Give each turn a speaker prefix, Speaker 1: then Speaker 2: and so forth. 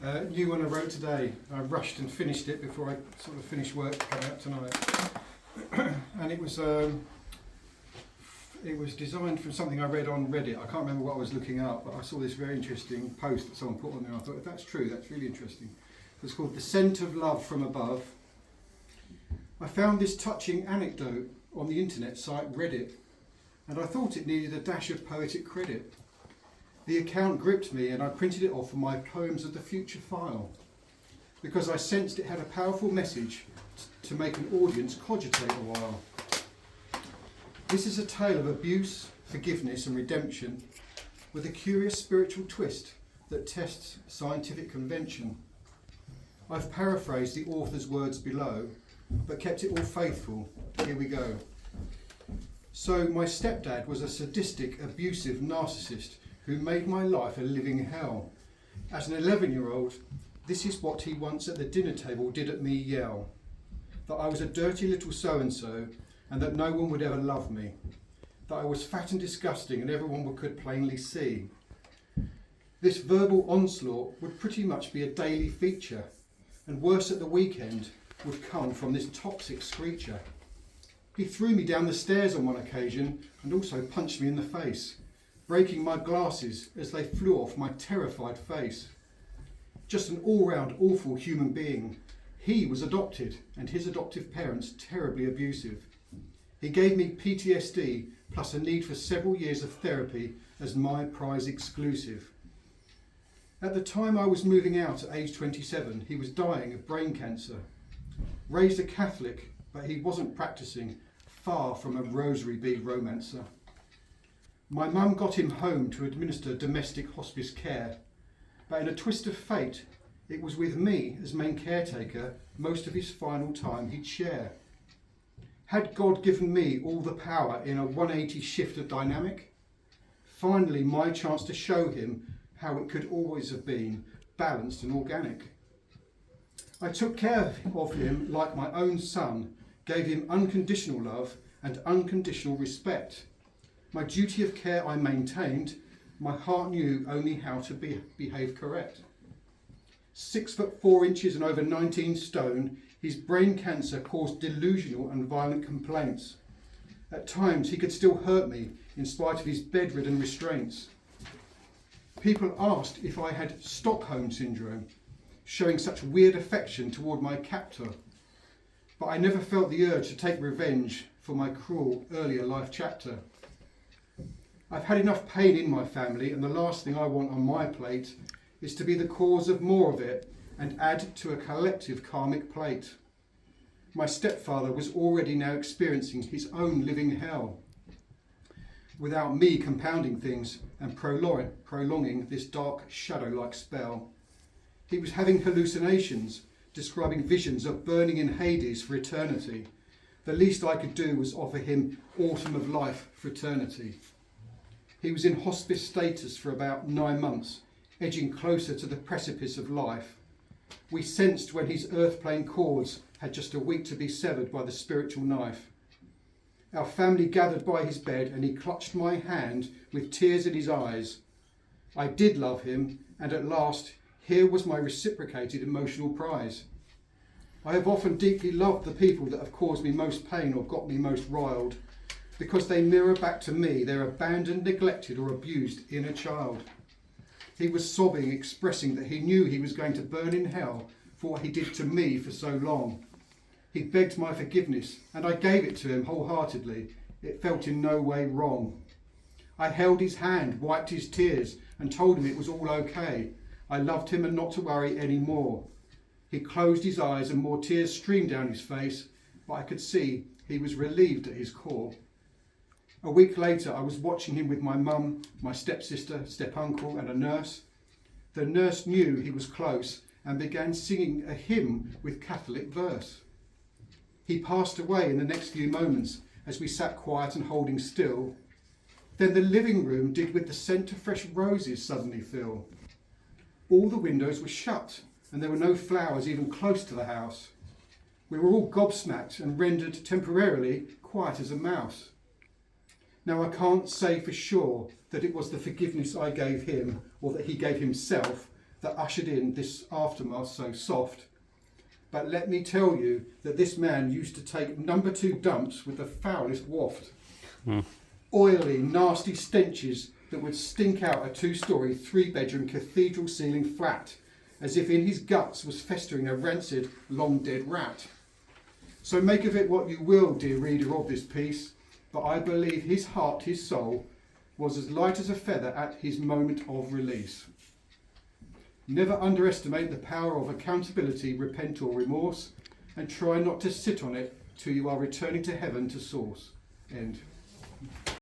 Speaker 1: New one I wrote today. I rushed and finished it before I sort of finished work to come out tonight. And it was designed from something I read on Reddit. I can't remember what I was looking up, but I saw this very interesting post that someone put on there. I thought, if that's true, that's really interesting. It's called The Scent of Love from Above. I found this touching anecdote on the internet site Reddit, and I thought it needed a dash of poetic credit. The account gripped me and I printed it off for my Poems of the Future file, because I sensed it had a powerful message to make an audience cogitate a while. This is a tale of abuse, forgiveness and redemption, with a curious spiritual twist that tests scientific convention. I've paraphrased the author's words below, but kept it all faithful. Here we go. So my stepdad was a sadistic, abusive narcissist who made my life a living hell. As an 11-year-old, this is what he once at the dinner table did at me yell: that I was a dirty little so-and-so and that no one would ever love me, that I was fat and disgusting and everyone could plainly see. This verbal onslaught would pretty much be a daily feature, and worse at the weekend would come from this toxic screecher. He threw me down the stairs on one occasion and also punched me in the face, breaking my glasses as they flew off my terrified face. Just an all-round awful human being. He was adopted and his adoptive parents terribly abusive. He gave me PTSD plus a need for several years of therapy as my prize exclusive. At the time I was moving out at age 27, he was dying of brain cancer. Raised a Catholic, but he wasn't practicing, far from a rosary bead romancer. My mum got him home to administer domestic hospice care, but in a twist of fate, it was with me as main caretaker most of his final time he'd share. Had God given me all the power in a 180 shift of dynamic? Finally, my chance to show him how it could always have been, balanced and organic. I took care of him like my own son, gave him unconditional love and unconditional respect. My duty of care I maintained, my heart knew only how to behave correct. 6'4" and over 19 stone, his brain cancer caused delusional and violent complaints. At times he could still hurt me in spite of his bedridden restraints. People asked if I had Stockholm syndrome, showing such weird affection toward my captor, but I never felt the urge to take revenge for my cruel earlier life chapter. I've had enough pain in my family, and the last thing I want on my plate is to be the cause of more of it and add to a collective karmic plate. My stepfather was already now experiencing his own living hell, without me compounding things and prolonging this dark shadow-like spell. He was having hallucinations, describing visions of burning in Hades for eternity. The least I could do was offer him autumn of life fraternity. He was in hospice status for about 9 months, edging closer to the precipice of life. We sensed when his earth-plane cords had just a week to be severed by the spiritual knife. Our family gathered by his bed and he clutched my hand with tears in his eyes. I did love him, and at last, here was my reciprocated emotional prize. I have often deeply loved the people that have caused me most pain or got me most riled, because they mirror back to me their abandoned, neglected or abused inner child. He was sobbing, expressing that he knew he was going to burn in hell for what he did to me for so long. He begged my forgiveness, and I gave it to him wholeheartedly. It felt in no way wrong. I held his hand, wiped his tears, and told him it was all okay. I loved him and not to worry anymore. He closed his eyes and more tears streamed down his face, but I could see he was relieved at his core. A week later, I was watching him with my mum, my stepsister, step-uncle and a nurse. The nurse knew he was close and began singing a hymn with Catholic verse. He passed away in the next few moments as we sat quiet and holding still. Then the living room did with the scent of fresh roses suddenly fill. All the windows were shut and there were no flowers even close to the house. We were all gobsmacked and rendered temporarily quiet as a mouse. Now I can't say for sure that it was the forgiveness I gave him or that he gave himself, that ushered in this aftermath so soft. But let me tell you that this man used to take number 2 dumps with the foulest waft. Oily, nasty stenches that would stink out a 2-storey, 3-bedroom cathedral ceiling flat, as if in his guts was festering a rancid, long-dead rat. So make of it what you will, dear reader of this piece, but I believe his heart, his soul, was as light as a feather at his moment of release. Never underestimate the power of accountability, repent or remorse, and try not to sit on it till you are returning to heaven to source. End.